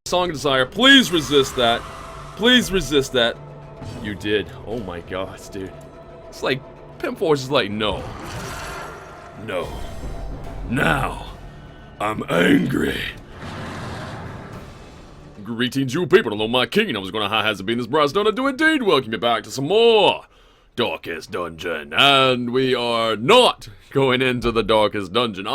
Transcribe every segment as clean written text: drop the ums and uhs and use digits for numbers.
Song of Desire. Please resist that. Please resist that. You did. Oh my gosh, dude. It's like, Pimp Force is like, no. No. Now, I'm angry. Greetings, you people. Hello, my kingdom. What's going on? How has it been? This Briarstone. I do indeed welcome you back to some more Darkest Dungeon. And we are not going into the Darkest Dungeon.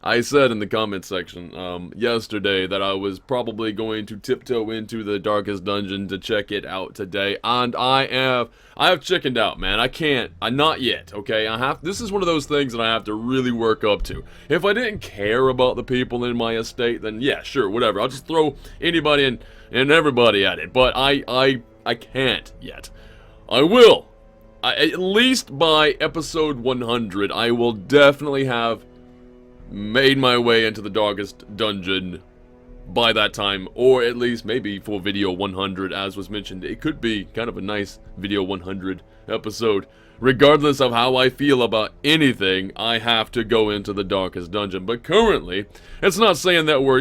I said in the comment section yesterday that I was probably going to tiptoe into the Darkest Dungeon to check it out today, and I have chickened out, man. I can't. Not yet. Okay, this is one of those things that I have to really work up to. If I didn't care about the people in my estate, then yeah, sure, whatever. I'll just throw anybody and everybody at it. But I can't yet. I will. At least by episode 100, I will definitely have made my way into the Darkest Dungeon by that time, or at least maybe for video 100, as was mentioned. It could be kind of a nice video 100 episode. Regardless of how I feel about anything, I have to go into the Darkest Dungeon. But currently, it's not saying that we're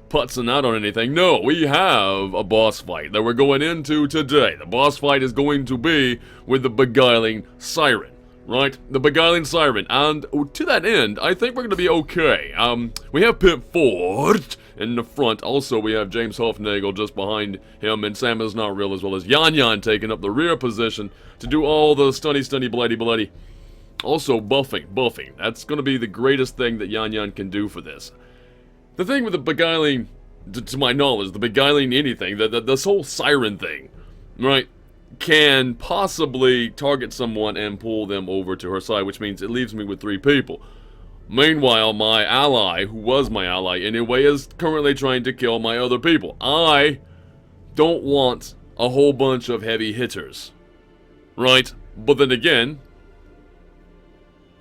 putzing out on anything. No, we have a boss fight that we're going into today. The boss fight is going to be with the Beguiling Siren. Right, the Beguiling Siren, and to that end, I think we're gonna be okay. We have Pimp Force in the front. Also, we have James Hofnagel just behind him, and Sam is not real, as well as Yan Yan taking up the rear position to do all the stunny, bloody. Also, buffing. That's gonna be the greatest thing that Yan Yan can do for this. The thing with the Beguiling, to my knowledge, the Beguiling anything, this whole Siren thing, right, can possibly target someone and pull them over to her side, which means it leaves me with 3 people. Meanwhile, my ally, who was my ally anyway, is currently trying to kill my other people. I don't want a whole bunch of heavy hitters, right? But then again,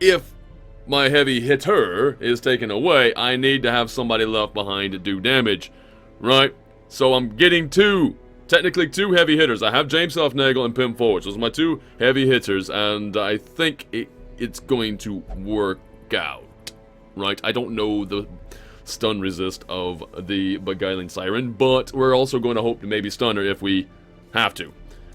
if my heavy hitter is taken away, I need to have somebody left behind to do damage, right? So I'm getting technically 2 heavy hitters. I have James Hofnagel and Pimp Forge. Those are my 2 heavy hitters, and I think it's going to work out, right? I don't know the stun resist of the Beguiling Siren, but we're also going to hope to maybe stun her if we have to.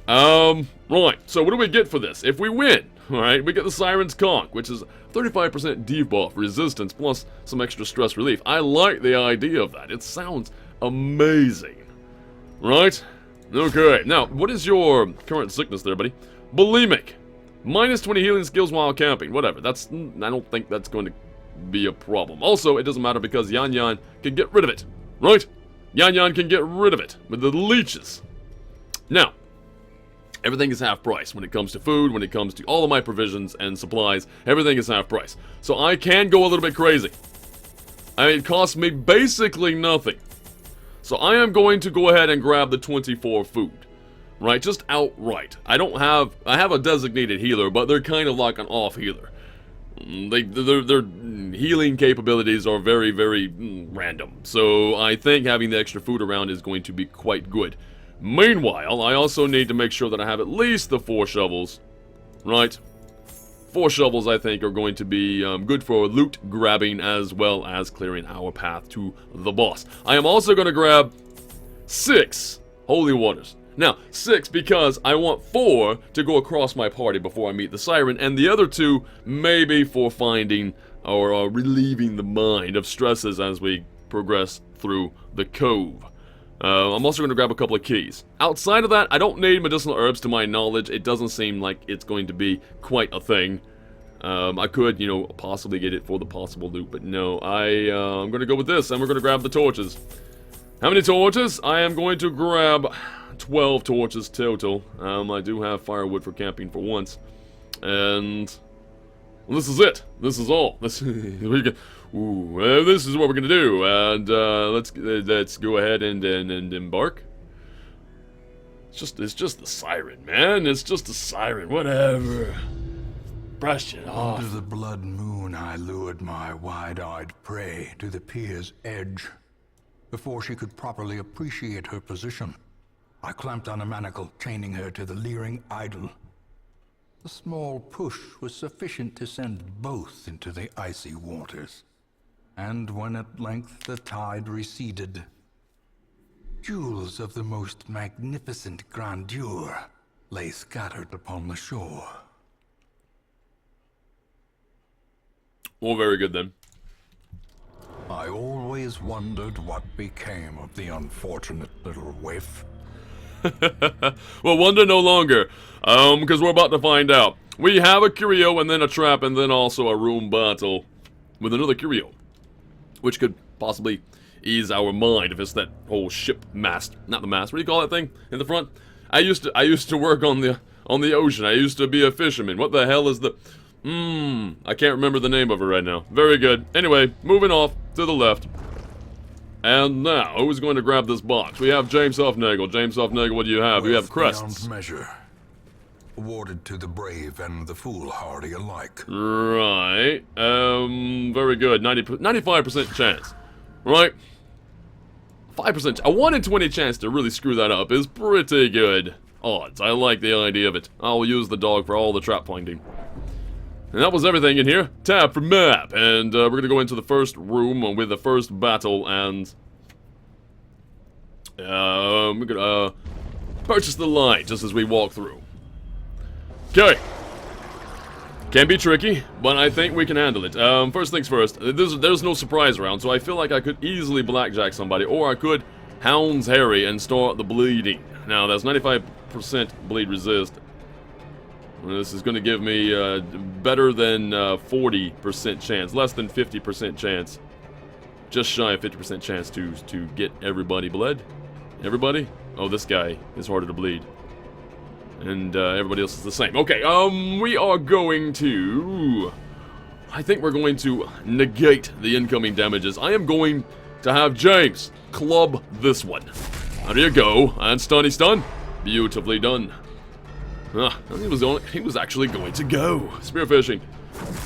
Right, so what do we get for this? If we win, alright, we get the Siren's Conch, which is 35% debuff resistance plus some extra stress relief. I like the idea of that. It sounds amazing, right? Okay, now, what is your current sickness there, buddy? Bulimic. Minus 20 healing skills while camping. Whatever, I don't think that's going to be a problem. Also, it doesn't matter because Yan Yan can get rid of it, right? Yan Yan can get rid of it with the leeches. Now, everything is half price when it comes to food, when it comes to all of my provisions and supplies. Everything is half price. So I can go a little bit crazy. I mean, it costs me basically nothing. So I am going to go ahead and grab the 24 food, right? Just outright. I have a designated healer, but they're kind of like an off healer. Their healing capabilities are very, very random. So I think having the extra food around is going to be quite good. Meanwhile, I also need to make sure that I have at least the 4 shovels, right? 4 shovels, I think, are going to be good for loot grabbing as well as clearing our path to the boss. I am also going to grab 6 holy waters. Now, 6 because I want 4 to go across my party before I meet the Siren, and the other 2 maybe for finding or relieving the mind of stresses as we progress through the cove. I'm also going to grab a couple of keys. Outside of that, I don't need medicinal herbs to my knowledge. It doesn't seem like it's going to be quite a thing. I could, possibly get it for the possible loot, but no. I'm going to go with this, and we're going to grab the torches. How many torches? I am going to grab 12 torches total. I do have firewood for camping for once. And well, this is it. This is all. This is what we're gonna do, and let's go ahead and embark. It's just the Siren, man. It's just the Siren. Whatever. Brush it off. Under the blood moon, I lured my wide-eyed prey to the pier's edge. Before she could properly appreciate her position, I clamped on a manacle, chaining her to the leering idol. The small push was sufficient to send both into the icy waters. And when at length the tide receded, jewels of the most magnificent grandeur lay scattered upon the shore. Well, very good then. I always wondered what became of the unfortunate little waif. Well, wonder no longer, because we're about to find out. We have a curio and then a trap and then also a room battle with another curio, which could possibly ease our mind if it's that whole ship mast. Not the mast, what do you call that thing in the front? I used to work on the ocean. I used to be a fisherman. What the hell is the... I can't remember the name of it right now. Very good. Anyway, moving off to the left. And now, who's going to grab this box? We have James Huffnagel. James Huffnagel, what do you have? We have crests. Beyond measure, awarded to the brave and the foolhardy alike. Right. Very good. 95% chance. Right? 5%. A 1 in 20 chance to really screw that up is pretty good odds. I like the idea of it. I'll use the dog for all the trap finding. And that was everything in here. Tab for map. And we're going to go into the first room with the first battle and... we're going to purchase the light just as we walk through. Okay. Can be tricky, but I think we can handle it. First things first, there's no surprise around, so I feel like I could easily blackjack somebody, or I could Hounds Harry and start the bleeding. Now, that's 95% bleed resist. This is going to give me better than 40% chance, less than 50% chance, just shy of 50% chance to get everybody bled. Everybody? Oh, this guy is harder to bleed. And everybody else is the same. Okay, we are going to... I think we're going to negate the incoming damages. I am going to have James club this one. There you go. And stunny stun. Beautifully done. He was actually going to go. Spearfishing.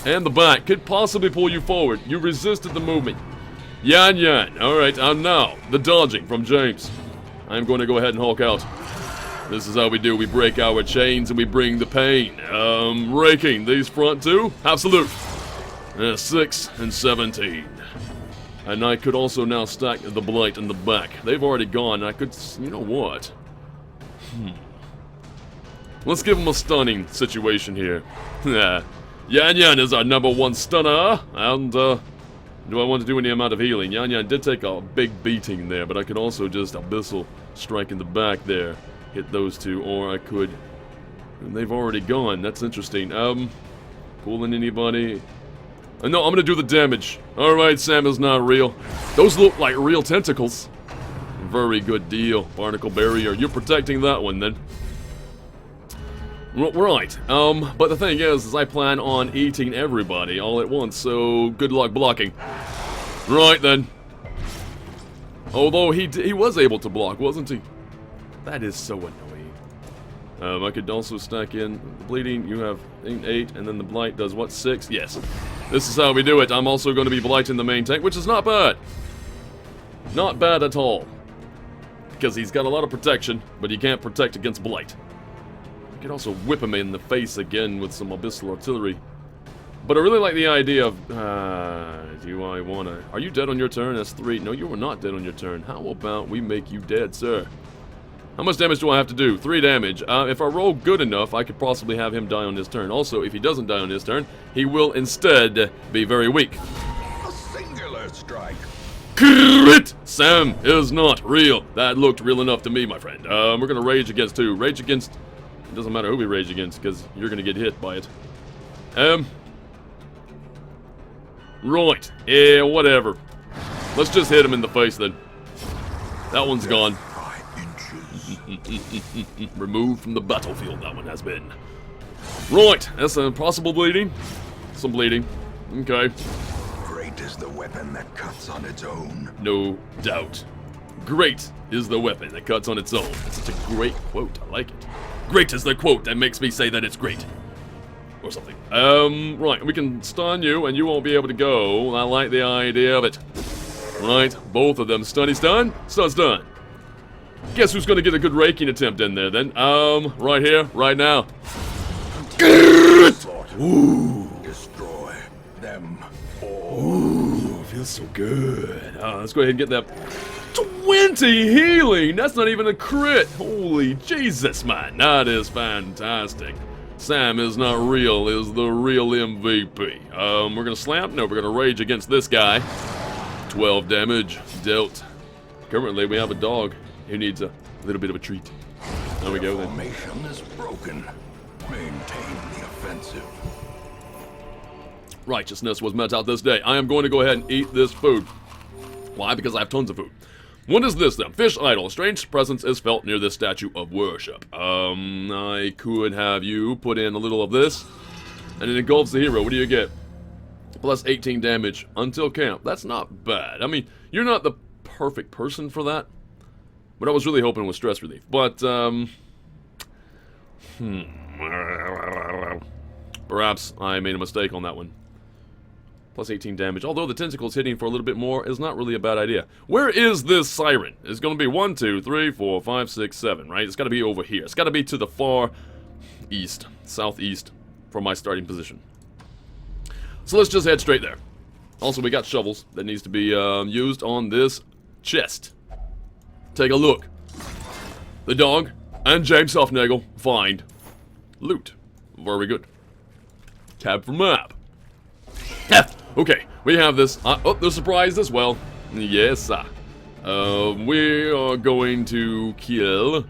And the back could possibly pull you forward. You resisted the movement. Yan yan. Alright, and now, the dodging from James. I'm going to go ahead and hulk out. This is how we do. We break our chains and we bring the pain. Raking these front two. Absolute. 6 and 17. And I could also now stack the blight in the back. They've already gone. I could... You know what? Let's give him a stunning situation here. Yan Yan is our #1 stunner. And, do I want to do any amount of healing? Yan Yan did take a big beating there, but I could also just Abyssal strike in the back there. Hit those two, or I could... They've already gone. That's interesting. Pulling anybody... No, I'm gonna do the damage. Alright, Sam is not real. Those look like real tentacles. Very good deal. Barnacle barrier. You're protecting that one, then. Right. But the thing is I plan on eating everybody all at once, so good luck blocking. Right, then. Although he was able to block, wasn't he? That is so annoying. I could also stack in the bleeding. You have 8, and then the blight does what, 6? Yes. This is how we do it. I'm also going to be blighting the main tank, which is not bad. Not bad at all. Because he's got a lot of protection, but he can't protect against blight. I could also whip him in the face again with some abyssal artillery. But I really like the idea of... do I want to... Are you dead on your turn? That's 3. No, you were not dead on your turn. How about we make you dead, sir? How much damage do I have to do? 3 damage. If I roll good enough, I could possibly have him die on his turn. Also, if he doesn't die on his turn, he will instead be very weak. A singular strike. Crit! Sam is not real. That looked real enough to me, my friend. We're going to rage against 2. Rage against... It doesn't matter who we rage against, because you're going to get hit by it. Right. Yeah, whatever. Let's just hit him in the face, then. That one's gone. Removed from the battlefield, that one has been. Right, that's a possible bleeding. Some bleeding. Okay. Great is the weapon that cuts on its own. No doubt. Great is the weapon that cuts on its own. That's such a great quote. I like it. Great is the quote that makes me say that it's great. Or something. Right, we can stun you and you won't be able to go. I like the idea of it. Right, both of them. Stunny stun, stun stun. Guess who's gonna get a good raking attempt in there then? Right here, right now. Ooh. Destroy them all. Ooh, feels so good. Let's go ahead and get that 20 healing. That's not even a crit. Holy Jesus, man. That is fantastic. Sam is not real, is the real MVP. We're gonna slam? No, we're gonna rage against this guy. 12 damage dealt. Currently, we have a dog who needs a little bit of a treat. There we go then. Formation is broken. Maintain the offensive. Righteousness was met out this day. I am going to go ahead and eat this food. Why? Because I have tons of food. What is this then? Fish idol. A strange presence is felt near this statue of worship. I could have you put in a little of this. And it engulfs the hero. What do you get? Plus 18 damage until camp. That's not bad. I mean, you're not the perfect person for that. What I was really hoping was stress relief. But, perhaps I made a mistake on that one. Plus 18 damage. Although the tentacles hitting for a little bit more is not really a bad idea. Where is this siren? It's going to be 1, 2, 3, 4, 5, 6, 7, right? It's got to be over here. It's got to be to the far east, southeast from my starting position. So let's just head straight there. Also, we got shovels that needs to be used on this chest. Take a look. The dog and James Selfnagel find loot. Very good. Tab for map. Okay, we have this. Oh, the surprise as well. Yes, sir. We are going to kill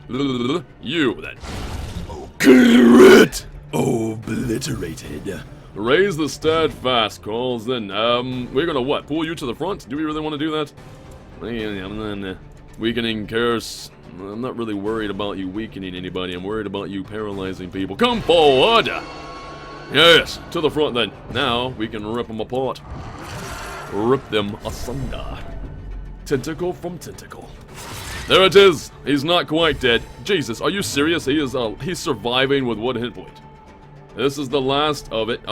you then. Crit! Obliterated. Raise the steadfast calls then. We're gonna what? Pull you to the front? Do we really want to do that? Weakening curse. I'm not really worried about you weakening anybody. I'm worried about you paralyzing people. Come forward! Yes, to the front then. Now we can rip them apart. Rip them asunder. Tentacle from tentacle. There it is. He's not quite dead. Jesus, are you serious? He is. He's surviving with 1 hit point. This is the last of it.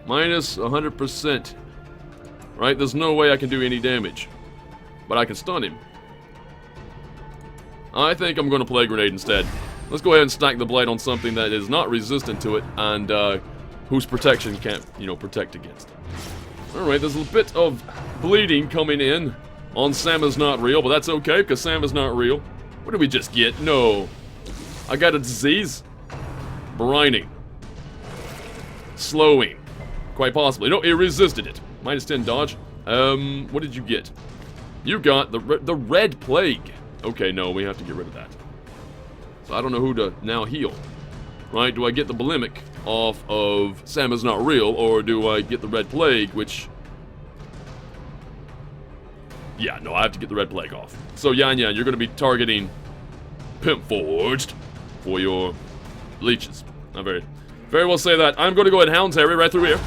Minus 100%. Right? There's no way I can do any damage, but I can stun him. I think I'm going to play grenade instead. Let's go ahead and stack the blight on something that is not resistant to it and whose protection can't, protect against. Alright, there's a bit of bleeding coming in on Sam is not real, but that's okay because Sam is not real. What did we just get? No. I got a disease. Brining. Slowing. Quite possibly. No, it resisted it. Minus 10 dodge. What did you get? You got the red plague. Okay, no, we have to get rid of that. So I don't know who to now heal. Right? Do I get the bulimic off of Sam is not real, or do I get the red plague, which... Yeah, no, I have to get the red plague off. So, Yan, you're going to be targeting Pimp Forged for your leeches. Not very well say that. I'm going to go ahead and Hound Harry right through here.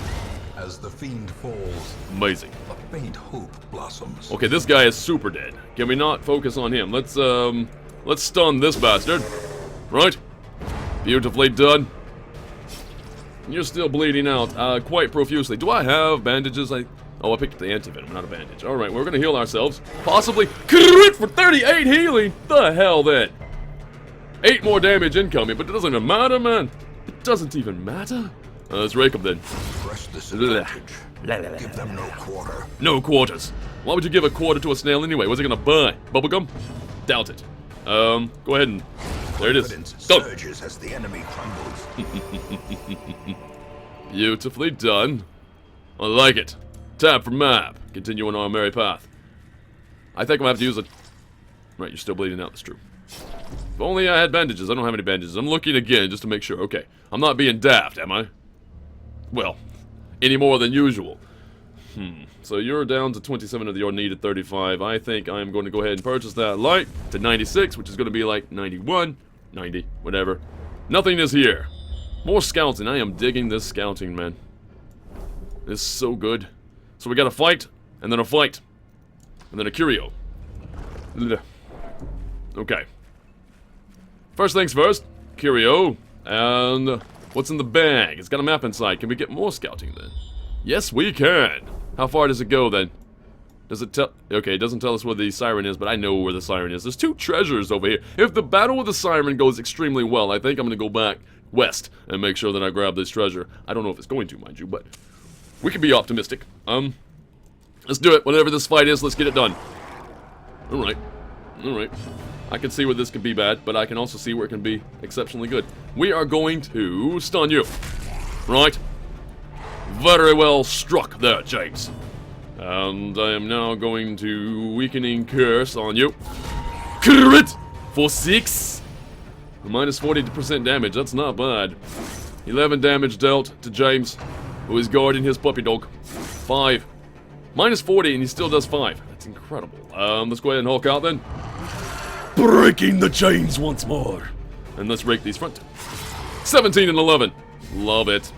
As the fiend falls, amazing. A faint hope blossoms. Okay, this guy is super dead. Can we not focus on him? Let's stun this bastard. Right? Beautifully done. You're still bleeding out quite profusely. Do I have bandages? I picked up the antivenom, not a bandage. Alright, we're gonna heal ourselves. Possibly crit for 38 healing! The hell then? 8 more damage incoming, but it doesn't even matter, man. It doesn't even matter. Let's rake them then. Press this advantage. Give them no quarter. No quarters. Why would you give a quarter to a snail anyway? What's it gonna buy? Bubblegum? Doubt it. Go ahead and... There it is. Surges as the enemy crumbles. Beautifully done. I like it. Tab for map. Continue on our merry path. I think I'm gonna have to use it. Right, you're still bleeding out, that's true. If only I had bandages. I don't have any bandages. I'm looking again just to make sure. Okay. I'm not being daft, am I? Well, any more than usual. So you're down to 27 of your needed 35. I think I'm going to go ahead and purchase that light to 96, which is going to be like 91, 90, whatever. Nothing is here. More scouting. I am digging this scouting, man. It's so good. So we got a fight, and then a fight, and then a curio. Okay. First things first, curio, and what's in the bag? It's got a map inside. Can we get more scouting then? Yes, we can. How far does it go then? Does it tell? Okay, it doesn't tell us where the siren is, but I know where the siren is. There's 2 treasures over here. If the battle with the siren goes extremely well, I think I'm going to go back west and make sure that I grab this treasure. I don't know if it's going to, mind you, but We can be optimistic. Let's do it. Whatever this fight is, let's get it done. Alright. Alright. I can see where this can be bad, but I can also see where it can be exceptionally good. We are going to stun you. Right? Very well struck there, James. And I am now going to Weakening Curse on you. Crit! For 6. Minus 40% damage, that's not bad. 11 damage dealt to James, who is guarding his puppy dog. 5. Minus 40 and he still does 5. That's incredible. Let's go ahead and Hulk out then. Breaking the chains once more. And let's rake these front two. 17 and 11. Love it.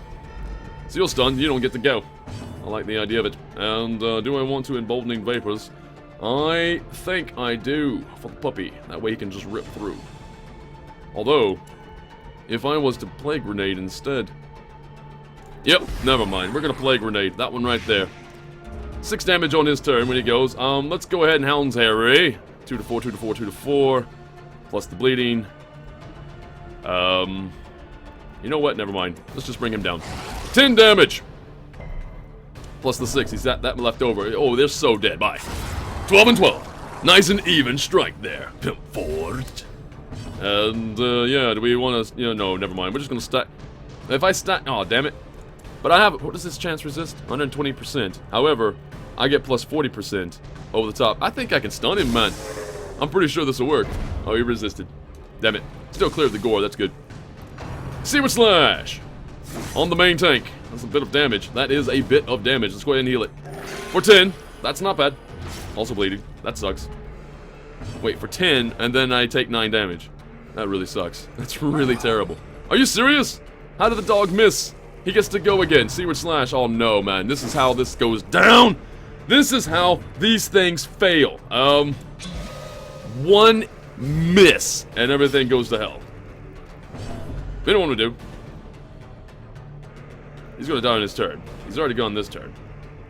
So you're stunned, you don't get to go. I like the idea of it. And do I want to Emboldening Vapors? I think I do for the puppy. That way he can just rip through. Although, if I was to Plague Grenade instead... Yep, never mind. We're gonna Plague Grenade. That one right there. 6 damage on his turn when he goes. Let's go ahead and Hound's Harry. 2 to 4, 2 to 4, 2 to 4. Plus the bleeding. You know what? Never mind. Let's just bring him down. 10 damage! Plus the 6. He's that left over. Oh, they're so dead. Bye. 12 and 12. Nice and even strike there. Pimp forward. And, yeah, do we want to... You know, no, never mind. We're just going to stack... If I stack... Oh, damn it. But I have... What does this chance resist? 120%. However, I get plus 40% over the top. I think I can stun him, man. I'm pretty sure this will work. Oh, he resisted. Damn it. Still cleared the gore. That's good. Seaward Slash. On the main tank. That's a bit of damage. That is a bit of damage. Let's go ahead and heal it. For 10. That's not bad. Also bleeding. That sucks. Wait, for 10, and then I take 9 damage. That really sucks. That's really terrible. Are you serious? How did the dog miss? He gets to go again. Seaward Slash. Oh no, man. This is how this goes down. This is how these things fail. One miss, and everything goes to hell. We don't want to do. He's going to die on his turn. He's already gone this turn.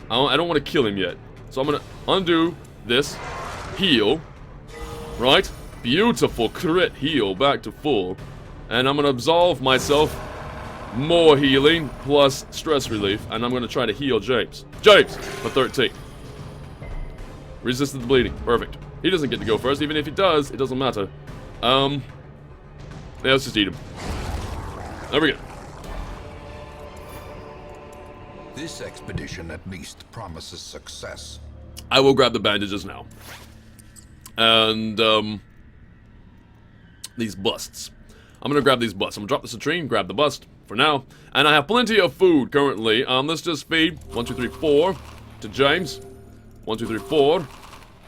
I don't want to kill him yet. So I'm going to undo this. Heal. Right? Beautiful crit heal back to full. And I'm going to absolve myself. More healing plus stress relief. And I'm going to try to heal James. James for 13. Resisted the bleeding. Perfect. He doesn't get to go first. Even if he does, it doesn't matter. Yeah, let's just eat him. There we go. This expedition at least promises success. I will grab the bandages now. And, these busts. I'm gonna grab these busts. I'm gonna drop the citrine, grab the bust for now. And I have plenty of food currently. Let's just feed 1, 2, 3, 4 to James. 1, 2, 3, 4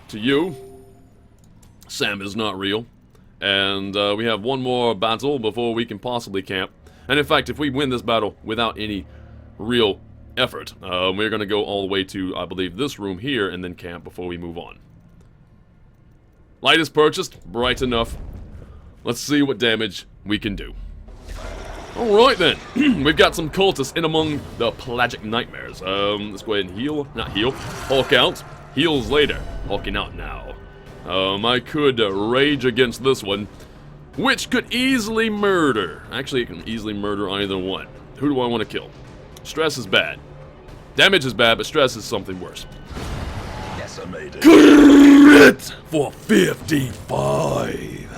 to you. Sam is not real. And, we have one more battle before we can possibly camp. And in fact, if we win this battle without any real effort, we're gonna go all the way to, I believe, this room here and then camp before we move on. Light is purchased, bright enough. Let's see what damage we can do. Alright then, we've got some cultists in among the pelagic nightmares. Let's go ahead and heal, not heal, Hulk out. Heals later, hulking out now. I could rage against this one, which could easily murder. Actually, it can easily murder either one. Who do I want to kill? Stress is bad. Damage is bad, but stress is something worse. Decimated. Crit for 55.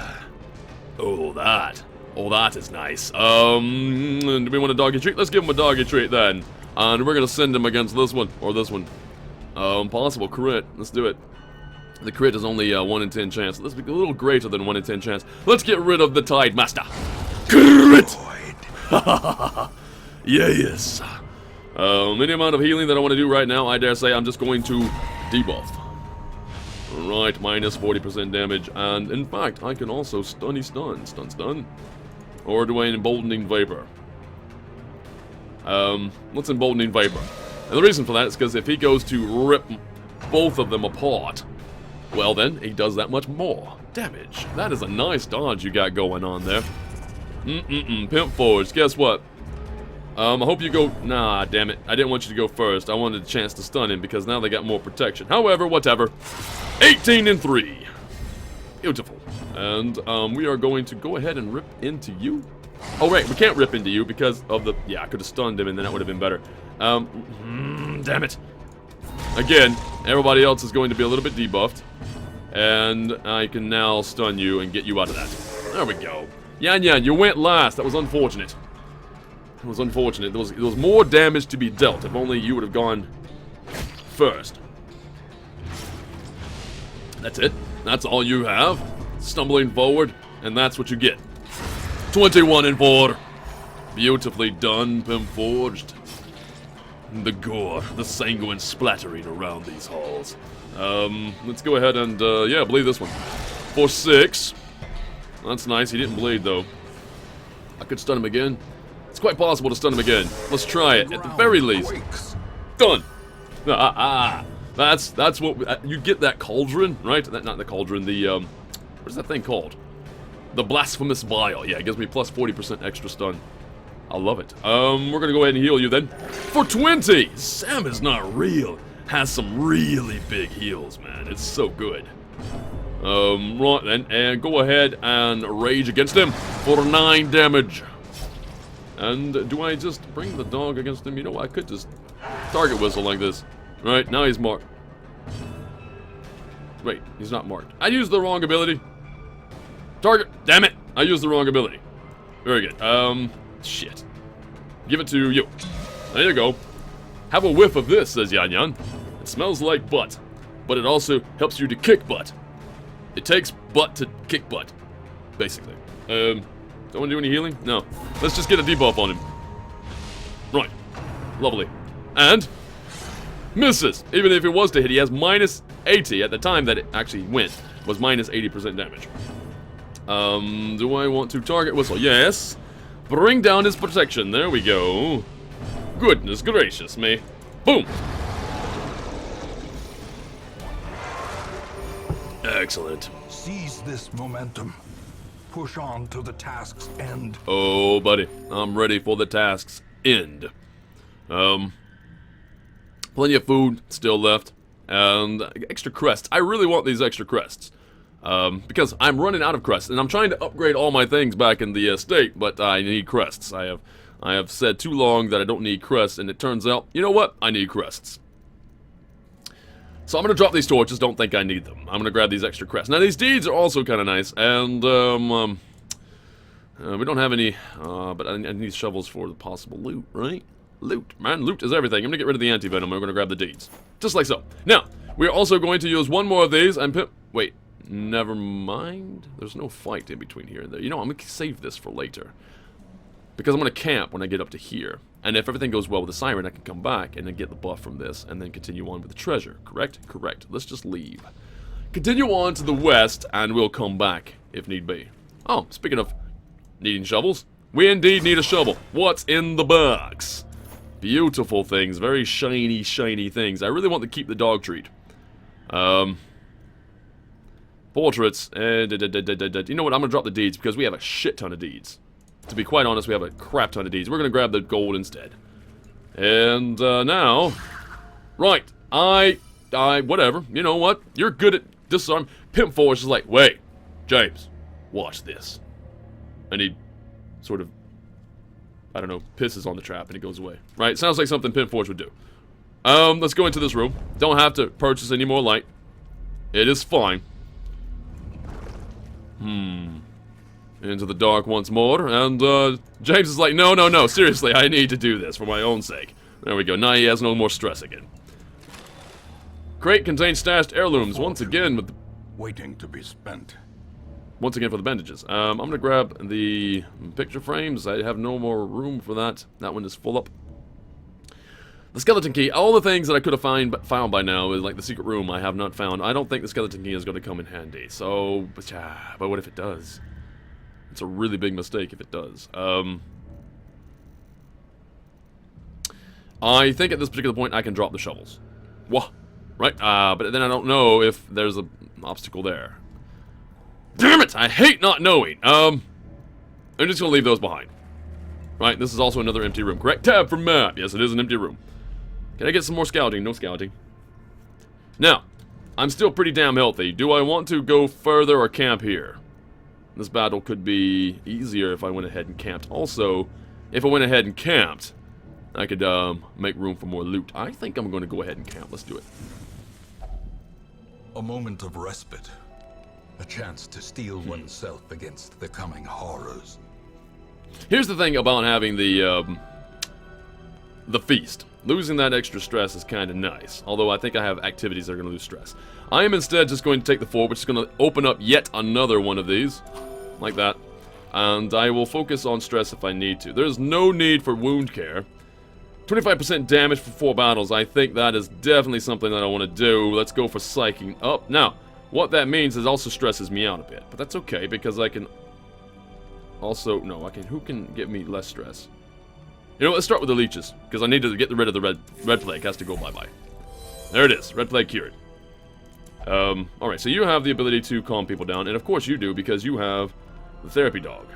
Oh, that is nice. Do we want a doggy treat? Let's give him a doggy treat then. And we're gonna send him against this one, or this one. Possible crit. Let's do it. The crit is only a 1 in 10 chance. Let's be a little greater than 1 in 10 chance. Let's get rid of the Tide Master. Crit! Yes. Any amount of healing that I want to do right now, I dare say I'm just going to debuff. Right, minus 40% damage. And in fact, I can also stun. Stun. Or do I Emboldening Vapor? Let's Emboldening Vapor. And the reason for that is because if he goes to rip both of them apart, well then, he does that much more damage. That is a nice dodge you got going on there. Pimp Forge, guess what? I hope you go... Nah, damn it. I didn't want you to go first. I wanted a chance to stun him because now they got more protection. However, whatever. 18 and 3. Beautiful. And we are going to go ahead and rip into you. Oh, right. We can't rip into you because of the... Yeah, I could have stunned him and then that would have been better. damn it. Again, everybody else is going to be a little bit debuffed. And I can now stun you and get you out of that. There we go. Yan Yan, you went last. That was unfortunate. It was unfortunate. There was more damage to be dealt. If only you would have gone first. That's it. That's all you have. Stumbling forward, and that's what you get. 21 and 4. Beautifully done, Pimforged. The gore, the sanguine splattering around these halls. Let's go ahead and, yeah, bleed this one. For 6. That's nice. He didn't bleed, though. I could stun him again. It's quite possible to stun him again. Let's try it, at the very least. Done! That's what... you get that cauldron, right? Not the cauldron, the, what is that thing called? The Blasphemous Vial. Yeah, it gives me plus 40% extra stun. I love it. We're gonna go ahead and heal you then. For 20! Sam is not real. Has some really big heals, man. It's so good. Right then, and go ahead and rage against him for 9 damage. And do I just bring the dog against him? You know, I could just target whistle like this. Right, now he's marked. Wait, he's not marked. I used the wrong ability. Target, damn it! I used the wrong ability. Very good. Shit. Give it to you. There you go. Have a whiff of this, says Yan Yan. It smells like butt, but it also helps you to kick butt. It takes butt to kick butt, basically. Don't want to do any healing? No. Let's just get a debuff on him. Right. Lovely. And misses. Even if it was to hit, he has minus 80 at the time that it actually went. Was minus 80% damage. Do I want to target whistle? Yes. Bring down his protection. There we go. Goodness gracious me. Boom. Excellent. Seize this momentum. Push on to the task's end. Oh, buddy. I'm ready for the task's end. Plenty of food still left. And extra crests. I really want these extra crests. Because I'm running out of crests. And I'm trying to upgrade all my things back in the estate. But I need crests. I have said too long that I don't need crests. And it turns out, you know what? I need crests. So I'm going to drop these torches, don't think I need them. I'm going to grab these extra crests. Now these deeds are also kind of nice, and we don't have any, but I need shovels for the possible loot, right? Loot, man, loot is everything. I'm going to get rid of the anti-venom, we're going to grab the deeds. Just like so. Now, we're also going to use one more of these, and wait, never mind. There's no fight in between here and there. You know, I'm going to save this for later. Because I'm going to camp when I get up to here. And if everything goes well with the Siren, I can come back and then get the buff from this and then continue on with the treasure. Correct? Correct. Let's just leave. Continue on to the west and we'll come back if need be. Oh, speaking of needing shovels, we indeed need a shovel. What's in the box? Beautiful things. Very shiny, shiny things. I really want to keep the dog treat. Portraits. You know what? I'm going to drop the deeds because we have a shit ton of deeds. To be quite honest, we have a crap ton of deeds. We're going to grab the gold instead. And, now... Right. Whatever. You know what? You're good at disarm. Pimp Forge is like, wait, James, watch this. And he sort of, I don't know, pisses on the trap and it goes away. Right? Sounds like something Pimp Forge would do. Let's go into this room. Don't have to purchase any more light. It is fine. Into the dark once more, and James is like, no, seriously, I need to do this for my own sake. There we go, now he has no more stress again. Crate contains stashed heirlooms, once again with the... Waiting to be spent. Once again for the bandages. I'm gonna grab the picture frames, I have no more room for that. That one is full up. The skeleton key, all the things that I could have found by now, is like the secret room I have not found. I don't think the skeleton key is gonna come in handy, so... But what if it does? It's a really big mistake if it does. I think at this particular point I can drop the shovels. Wah! Right? But then I don't know if there's an obstacle there. Damn it! I hate not knowing! I'm just gonna leave those behind. Right? This is also another empty room, correct? Tab for map! Yes, it is an empty room. Can I get some more scouting? No scouting. Now, I'm still pretty damn healthy. Do I want to go further or camp here? This battle could be easier if I went ahead and camped. Also, if I went ahead and camped, I could make room for more loot. I think I'm going to go ahead and camp. Let's do it. A moment of respite. A chance to steel oneself against the coming horrors. Here's the thing about having the feast. Losing that extra stress is kind of nice. Although I think I have activities that are going to lose stress. I am instead just going to take the fort, which is going to open up yet another one of these. Like that. And I will focus on stress if I need to. There's no need for wound care. 25% damage for 4 battles. I think that is definitely something that I want to do. Let's go for psyching up. Now, what that means is also stresses me out a bit. But that's okay, because I can also... No, I can... Who can give me less stress? You know, let's start with the leeches, because I need to get rid of the red plague. Has to go bye-bye. There it is. Red plague cured. Alright, so you have the ability to calm people down, and of course you do, because you have the therapy dog.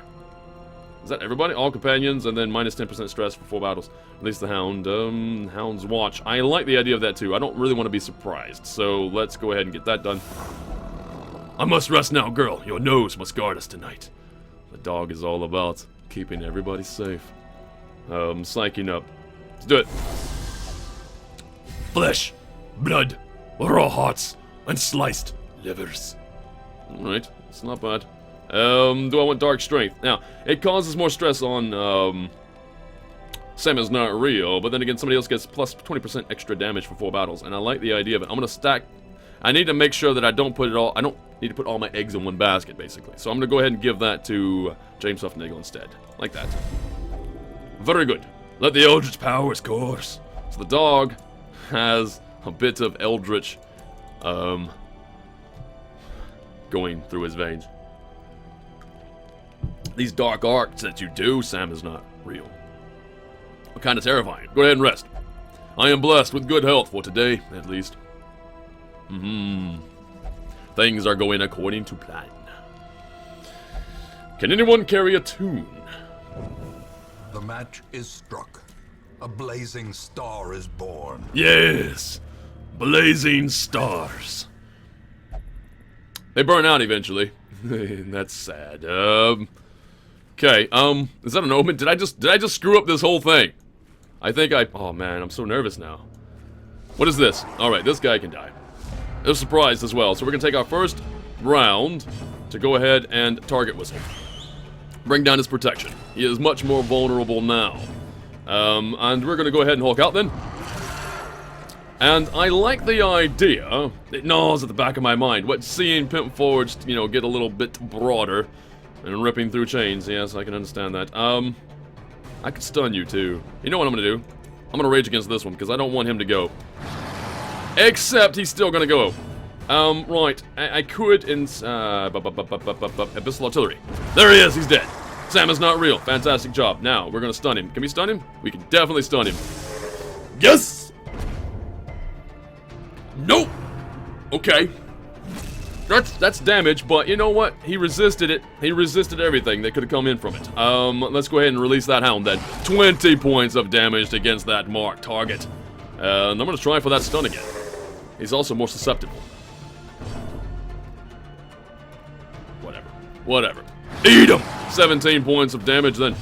Is that everybody? All companions, and then minus 10% stress for 4 battles. Release the hound. Hound's watch. I like the idea of that too. I don't really want to be surprised, so let's go ahead and get that done. I must rest now, girl. Your nose must guard us tonight. The dog is all about keeping everybody safe. Psyching up. Let's do it. Flesh, blood, raw hearts, and sliced livers. Alright, it's not bad. Do I want dark strength? Now, it causes more stress on, Sam is not real, but then again, somebody else gets plus 20% extra damage for 4 battles, and I like the idea of it. I'm gonna stack... I need to make sure that I don't put it all... I don't need to put all my eggs in one basket, basically. So I'm gonna go ahead and give that to James Huffnagel instead. Like that. Very good. Let the Eldritch powers course. So the dog has a bit of Eldritch, going through his veins. These dark arts that you do, Sam is not real. Kind of terrifying. Go ahead and rest. I am blessed with good health for today, at least. Things are going according to plan. Can anyone carry a tune? The match is struck. A blazing star is born. Yes! Blazing stars. They burn out eventually. That's sad. Okay, is that an omen? Did I just screw up this whole thing? I think oh man, I'm so nervous now. What is this? Alright, this guy can die. They're surprised as well, so we're gonna take our first round to go ahead and target whistle. Bring down his protection. He is much more vulnerable now. And we're gonna go ahead and Hulk out then. And I like the idea, it gnaws at the back of my mind, what seeing Pimp Forge, you know, get a little bit broader and ripping through chains. Yes, I can understand that. I could stun you too. You know what I'm gonna do? I'm gonna rage against this one because I don't want him to go. Except he's still gonna go. Right. I could Abyssal Artillery. There he is, he's dead. Sam is not real. Fantastic job. Now, we're gonna stun him. Can we stun him? We can definitely stun him. Yes! Nope! Okay. That's damage, but you know what? He resisted it. He resisted everything that could have come in from it. Let's go ahead and release that hound then. 20 points of damage against that marked target. And I'm gonna try for that stun again. He's also more susceptible. Whatever. Eat him! 17 points of damage then.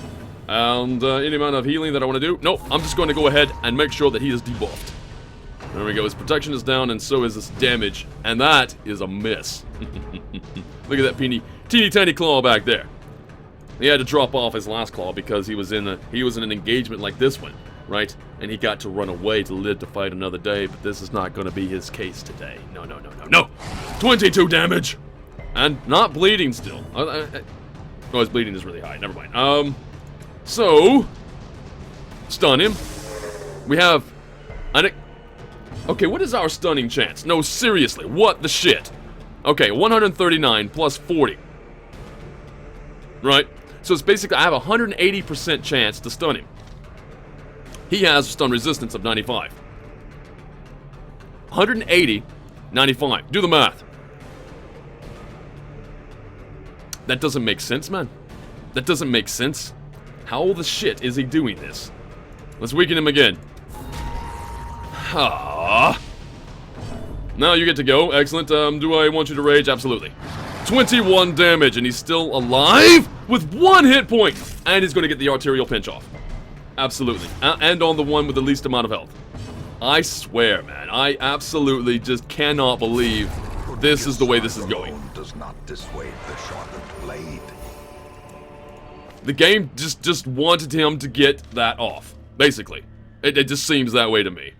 And any amount of healing that I want to do? Nope, I'm just going to go ahead and make sure that he is debuffed. There we go, his protection is down and so is his damage. And that is a miss. Look at that teeny tiny claw back there. He had to drop off his last claw because he was in an engagement like this one, right? And he got to run away to live to fight another day, but this is not going to be his case today. No. 22 damage! And not bleeding still. Oh, his bleeding is really high. Never mind. So... stun him. We have... okay, what is our stunning chance? No, seriously, what the shit? Okay, 139 plus 40. Right? So it's basically, I have a 180% chance to stun him. He has a stun resistance of 95. 180, 95. Do the math. That doesn't make sense, man. That doesn't make sense. How the shit is he doing this? Let's weaken him again. Ah. Now you get to go. Excellent. Do I want you to rage? Absolutely. 21 damage, and he's still alive with 1 hit point. And he's going to get the arterial pinch off. Absolutely. And on the one with the least amount of health. I swear, man. I absolutely just cannot believe this is the way this is going. Does not dissuade the sharpened blade. The game just wanted him to get that off, basically. It just seems that way to me.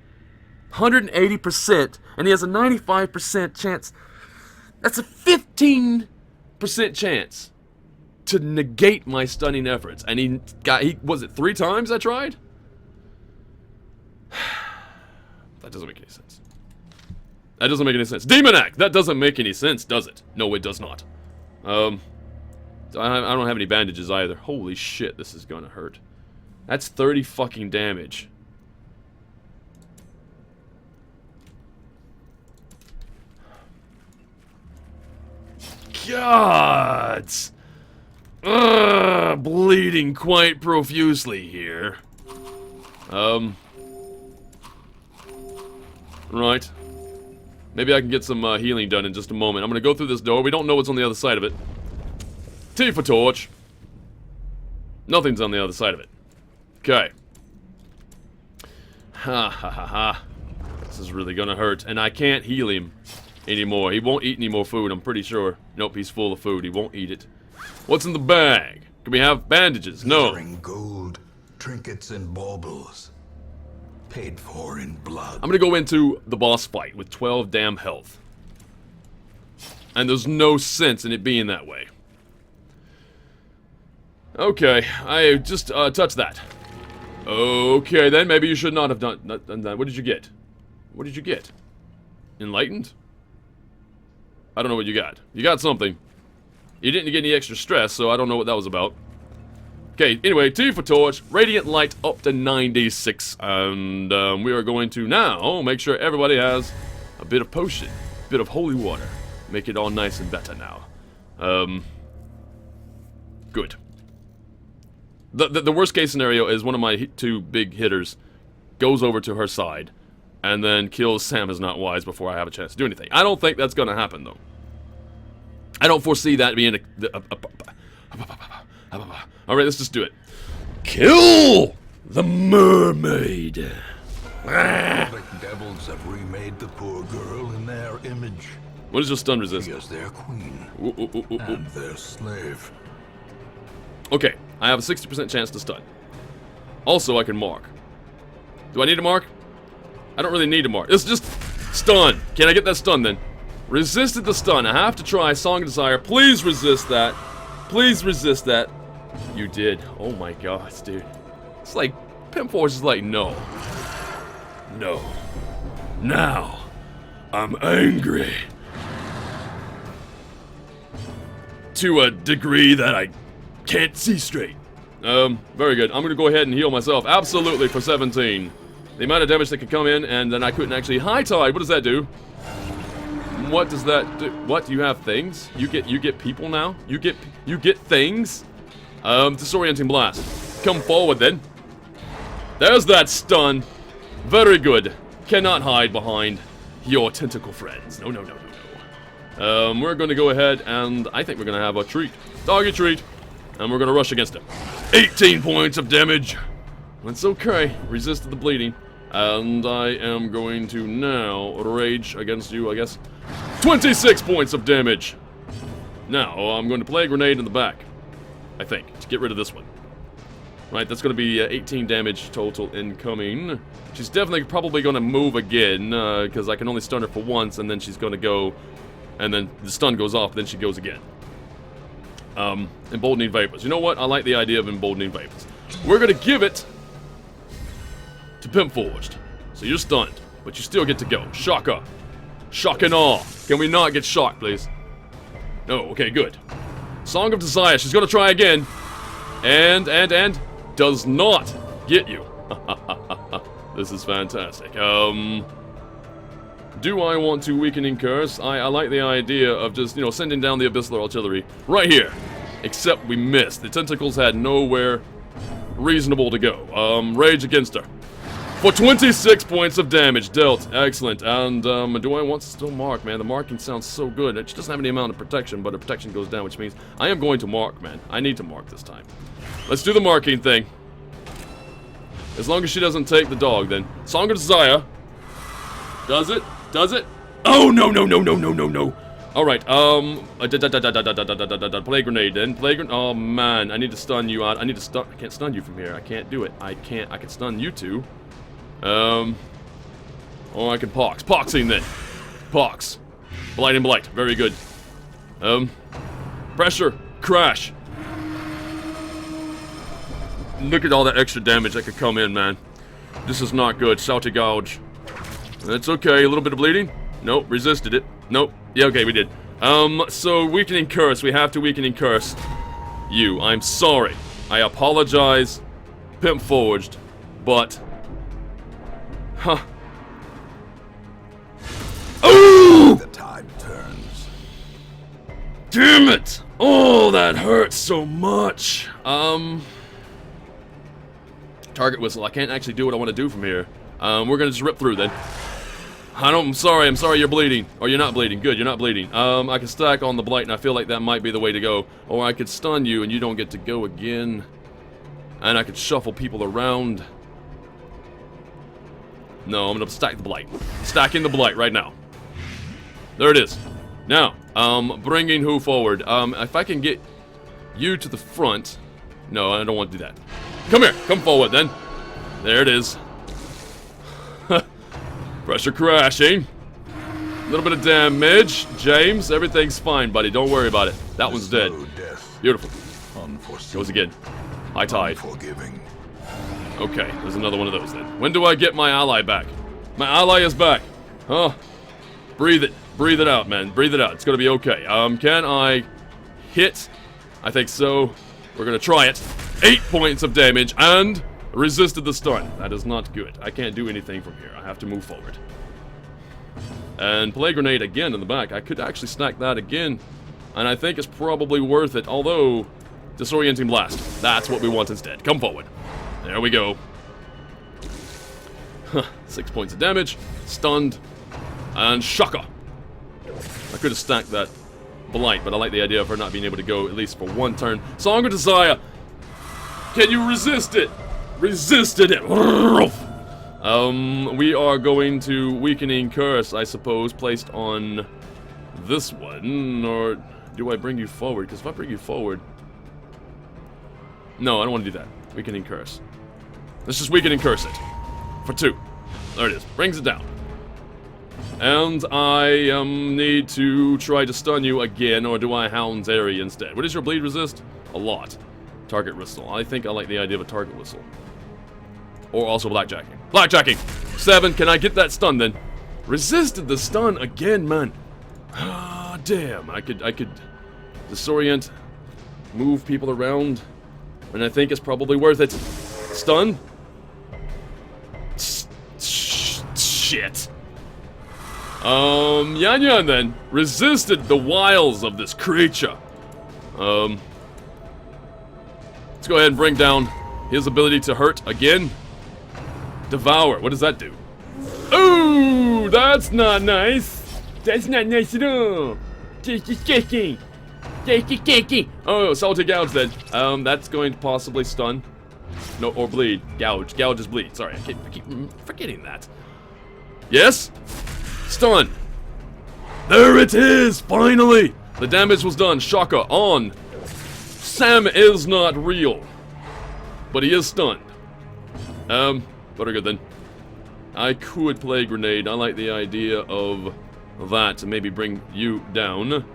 180%, and he has a 95% chance. That's a 15% chance to negate my stunning efforts. And he was it 3 times I tried? That doesn't make any sense. That doesn't make any sense. Demonac! That doesn't make any sense, does it? No, it does not. I don't have any bandages either. Holy shit, this is gonna hurt. That's 30 fucking damage. God! Bleeding quite profusely here. Right. Maybe I can get some healing done in just a moment. I'm gonna go through this door. We don't know what's on the other side of it. T for torch. Nothing's on the other side of it. Okay. Ha ha ha ha. This is really gonna hurt. And I can't heal him anymore. He won't eat any more food, I'm pretty sure. Nope, he's full of food. He won't eat it. What's in the bag? Can we have bandages? No. Gold, trinkets, and baubles. Paid for in blood. I'm gonna go into the boss fight with 12 damn health. And there's no sense in it being that way. Okay, I just touched that. Okay, then maybe you should not have done that. What did you get? What did you get? Enlightened? I don't know what you got. You got something. You didn't get any extra stress, so I don't know what that was about. Okay, anyway, T for torch, radiant light up to 96, and we are going to now make sure everybody has a bit of potion, a bit of holy water. Make it all nice and better now. Good. The worst case scenario is one of my 2 big hitters goes over to her side and then kills Sam is not wise before I have a chance to do anything. I don't think that's going to happen, though. I don't foresee that being Alright, let's just do it. Kill the mermaid! The devils have remade the poor girl in their image. What is your stun resist? She is their queen and their slave. Okay, I have a 60% chance to stun. Also, I can mark. Do I need to mark? I don't really need to mark. It's just stun. Can I get that stun then? Resisted the stun. I have to try Song of Desire. Please resist that. Please resist that. You did. Oh my gosh, dude. It's like, Pimp Force is like, no. No. Now, I'm angry. To a degree that I can't see straight. Very good. I'm gonna go ahead and heal myself. Absolutely, for 17. The amount of damage that could come in, and then I couldn't actually high tide. What does that do? What does that do? What? You have things? You get people now? You get things? Disorienting blast. Come forward then. There's that stun. Very good. Cannot hide behind your tentacle friends. No, no, no, no, no. We're gonna go ahead and I think we're gonna have a treat. Doggy treat. And we're gonna rush against him. 18 points of damage. That's okay. Resisted the bleeding. And I am going to now rage against you, I guess. 26 points of damage. Now, I'm going to play a grenade in the back. I think, to get rid of this one. Right, that's going to be 18 damage total incoming. She's definitely probably going to move again, because I can only stun her for once, and then she's going to go, and then the stun goes off, then she goes again. Emboldening Vapors. You know what? I like the idea of Emboldening Vapors. We're going to give it to Pimp Forged. So you're stunned, but you still get to go. Shocker. Shock and awe. Can we not get shocked, please? No, okay, good. Song of Desire. She's going to try again. And does not get you. This is fantastic. Do I want to Weakening Curse? I like the idea of just, sending down the Abyssal Artillery right here. Except we missed. The tentacles had nowhere reasonable to go. Rage against her. For 26 points of damage dealt. Excellent. And, do I want to still mark, man? The marking sounds so good. She doesn't have any amount of protection, but her protection goes down, which means I am going to mark, man. I need to mark this time. Let's do the marking thing. As long as she doesn't take the dog, then. Song of Desire. Does it? Does it? Oh, no, no, no, no, no, no, no. Alright, play grenade then. Play grenade. Oh, man. I need to stun you out. I can't stun you from here. I can't do it. I can stun you two. Or I can pox. Poxing then. Pox. Blight and blight. Very good. Pressure. Crash. Look at all that extra damage that could come in, man. This is not good. Salty Gouge. That's okay. A little bit of bleeding. Nope. Resisted it. Nope. Yeah, okay, we did. So Weakening Curse. We have to Weakening Curse you. I'm sorry. I apologize. Pimp Forged. But... Huh. Oh! The tide turns. Damn it! Oh, that hurts so much. Target Whistle. I can't actually do what I want to do from here. We're gonna just rip through then. I'm sorry you're bleeding. Or you're not bleeding. Good, you're not bleeding. I can stack on the Blight, and I feel like that might be the way to go. Or I could stun you, and you don't get to go again. And I could shuffle people around. No, I'm gonna stack the Blight. Stacking the Blight right now. There it is. Now, bringing who forward? If I can get you to the front. No, I don't want to do that. Come here. Come forward, then. There it is. Pressure crashing. A little bit of damage. James, everything's fine, buddy. Don't worry about it. That one's dead. Beautiful. Goes again. High tide. Okay, there's another one of those then. When do I get my ally back? My ally is back. Huh. Breathe it. Breathe it out, man. Breathe it out. It's gonna be okay. Can I hit? I think so. We're gonna try it. 8 points of damage and resisted the stun. That is not good. I can't do anything from here. I have to move forward. And play grenade again in the back. I could actually stack that again. And I think it's probably worth it. Although, disorienting blast. That's what we want instead. Come forward. There we go. 6 points of damage. Stunned. And Shaka. I could have stacked that Blight, but I like the idea of her not being able to go at least for one turn. Song of Desire. Can you resist it? Resisted it. We are going to Weakening Curse, I suppose, placed on this one. Or do I bring you forward? Because if I bring you forward... No, I don't want to do that. Weakening Curse. Let's just Weakening Curse it. For 2. There it is. Brings it down. And I need to try to stun you again, or do I Hound's Area instead? What does your bleed resist? A lot. Target Whistle. I think I like the idea of a Target Whistle. Or also Blackjacking. Blackjacking! 7, can I get that stun then? Resisted the stun again, man. Ah, damn. I could disorient, move people around, and I think it's probably worth it. Stun? Shit. Yan Yan then resisted the wiles of this creature. Let's go ahead and bring down his ability to hurt again. Devour. What does that do? Ooh, that's not nice. That's not nice at all. Oh, Salty Gouge then. That's going to possibly stun. No, or bleed. Gouge. Gouge is bleed. Sorry, I keep forgetting that. Yes? Stun. There it is, finally. The damage was done. Shaka on. Sam is not real, but he is stunned. Very good then. I could play grenade. I like the idea of that to maybe bring you down.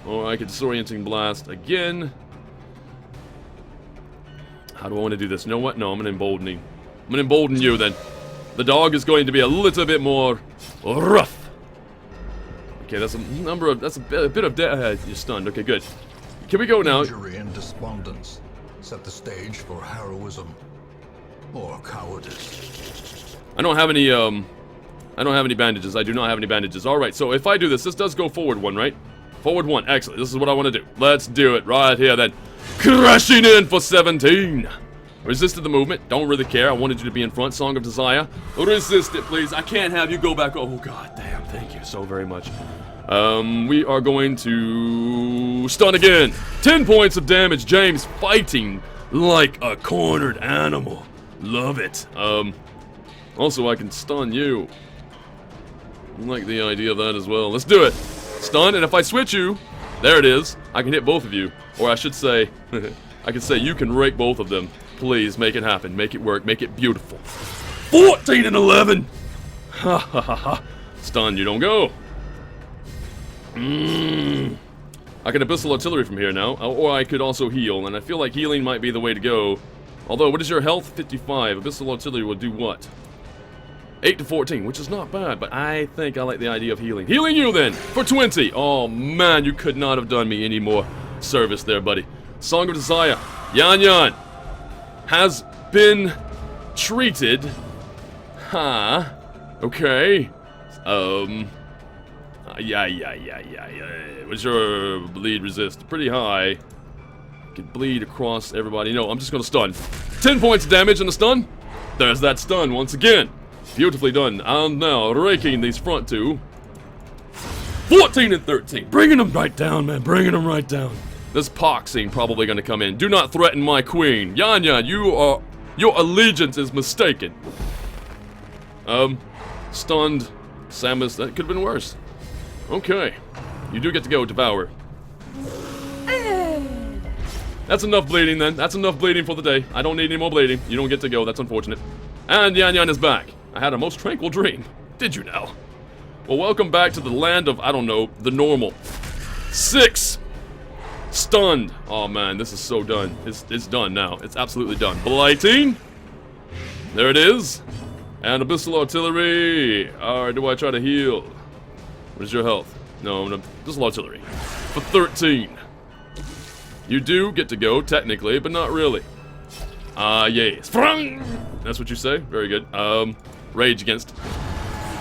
Or I could disorienting blast again. How do I want to do this? You know what? No, I'm gonna emboldening. I'm gonna embolden you then. The dog is going to be a little bit more rough. Okay, that's a bit of you're stunned. Okay, good. Can we go now? Injury and despondence set the stage for heroism or cowardice. I don't have any bandages. I do not have any bandages. All right, so if I do this does go forward 1, right? Forward 1. Excellent. This is what I want to do. Let's do it right here then. Crashing in for 17. Resisted the movement. Don't really care. I wanted you to be in front. Song of Desire. Resist it, please. I can't have you go back. Oh, god damn. Thank you so very much. We are going to stun again. 10 points of damage. James fighting like a cornered animal. Love it. Also I can stun you. I like the idea of that as well. Let's do it. Stun, and if I switch you, there it is. I can hit both of you. Or I should say, I can say you can rake both of them. Please, make it happen. Make it work. Make it beautiful. 14 and 11! Ha ha ha ha. Stun, you don't go. I can Abyssal Artillery from here now. Or I could also heal, and I feel like healing might be the way to go. Although, what is your health? 55. Abyssal Artillery will do what? 8 to 14, which is not bad, but I think I like the idea of healing. Healing you then, for 20. Oh man, you could not have done me any more service there, buddy. Song of Desire. Yan Yan has been treated. Huh. Okay. Yeah. What's your bleed resist? Pretty high. Can bleed across everybody. No, I'm just gonna stun. 10 points of damage on the stun. There's that stun once again. Beautifully done. And now, raking these front two. 14 and 13. Bringing them right down, man. Bringing them right down. This pox scene probably going to come in. Do not threaten my queen. Yan Yan, your allegiance is mistaken. Stunned. Samus, that could have been worse. Okay. You do get to go, Devour. That's enough bleeding then. That's enough bleeding for the day. I don't need any more bleeding. You don't get to go. That's unfortunate. And Yan Yan is back. I had a most tranquil dream. Did you now? Well, welcome back to the land of, I don't know, the normal. 6. Stunned. Oh man, this is so done. It's done now. It's absolutely done. Blighting. There it is. And Abyssal Artillery. Alright, do I try to heal? What is your health? No, Abyssal Artillery. For 13. You do get to go, technically, but not really. Yes. That's what you say? Very good. Rage against.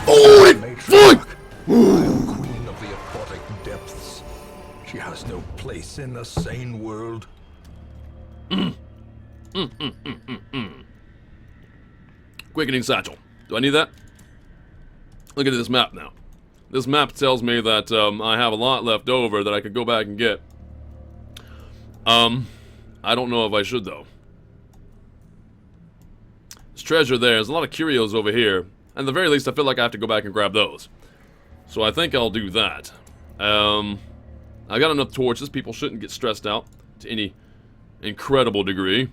Oh, fuck! Queen of the aquatic depths. She has no place in the sane world. Quickening Satchel. Do I need that? Look at this map now. This map tells me that I have a lot left over that I could go back and get. I don't know if I should though. There's treasure there. There's a lot of curios over here. At the very least, I feel like I have to go back and grab those. So I think I'll do that. I got enough torches. People shouldn't get stressed out to any incredible degree.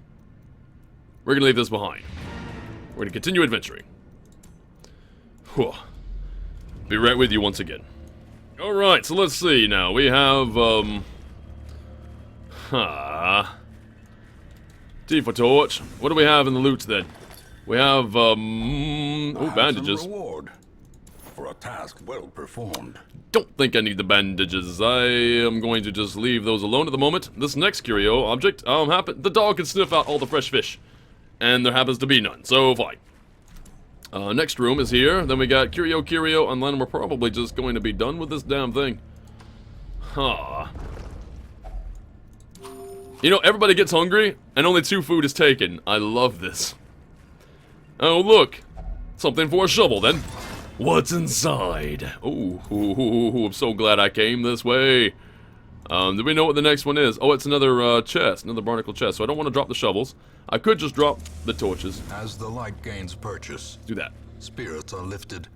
We're gonna leave this behind. We're gonna continue adventuring. Whew. Be right with you once again. Alright, so let's see now. We have, Tifa Torch. What do we have in the loot then? We have, bandages. Reward for a task well performed. Don't think I need the bandages. I am going to just leave those alone at the moment. This next curio object, the dog can sniff out all the fresh fish. And there happens to be none, so fine. Next room is here. Then we got curio, and then we're probably just going to be done with this damn thing. Huh. You know, everybody gets hungry, and only 2 food is taken. I love this. Oh, look. Something for a shovel, then. What's inside? Oh, I'm so glad I came this way. Do we know what the next one is? Oh, it's another chest, another barnacle chest. So I don't want to drop the shovels. I could just drop the torches. As the light gains purchase, Do that. spirits are lifted,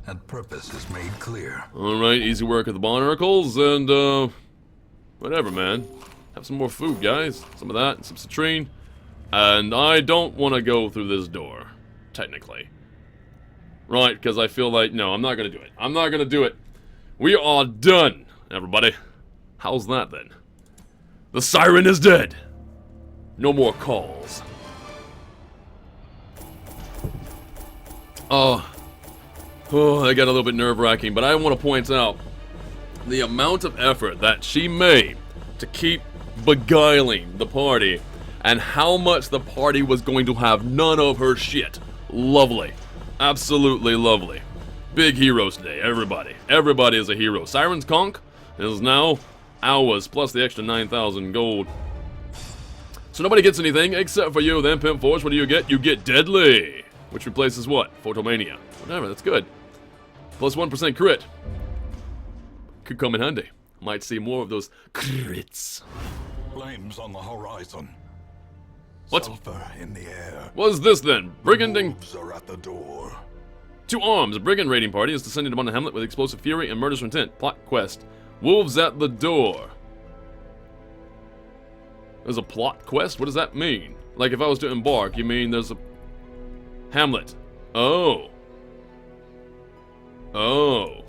and purpose is made clear. Alright, easy work of the barnacles, and, whatever, man. Have some more food, guys. Some of that, and some citrine. And I don't want to go through this door, technically. Right, because I feel like, no, I'm not going to do it. I'm not going to do it. We are done, everybody. How's that, then? The siren is dead. No more calls. Oh, I got a little bit nerve-wracking, but I want to point out the amount of effort that she made to keep beguiling the party, and how much the party was going to have none of her shit. Lovely. Absolutely lovely. Big heroes today, everybody. Everybody is a hero. Siren's conch is now ours, plus the extra 9,000 gold. So nobody gets anything except for you then, Pimp Force. What do you get? You get Deadly, which replaces what? Photomania. Whatever, that's good. Plus 1% crit. Could come in handy. Might see more of those crits. Flames on the horizon. What? Sulfur in the air. What's this then? Briganding. Wolves are at the door. 2 arms. A brigand raiding party has descended upon the hamlet with explosive fury and murderous intent. Plot quest. Wolves at the door. There's a plot quest? What does that mean? Like if I was to embark, you mean there's a... Hamlet. Oh. Oh.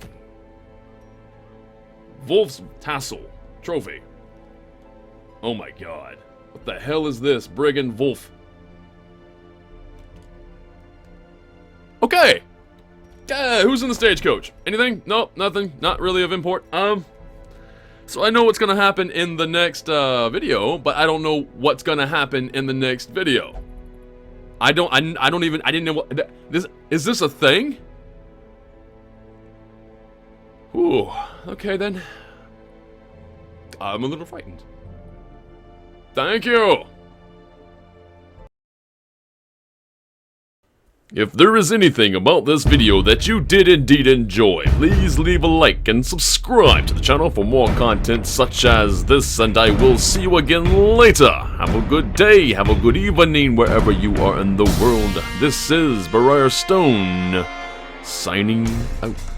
Wolf's Tassel. Trophy. Oh my god. What the hell is this? Brigand Wolf. Okay. Who's in the stagecoach? Anything? Nope, nothing. Not really of import. So I know what's gonna happen in the next video, but I don't know what's gonna happen in the next video. I didn't know what this is. This a thing? Ooh. Okay then. I'm a little frightened. Thank you. If there is anything about this video that you did indeed enjoy, please leave a like and subscribe to the channel for more content such as this, and I will see you again later. Have a good day, have a good evening wherever you are in the world. This is Briarstone, signing out.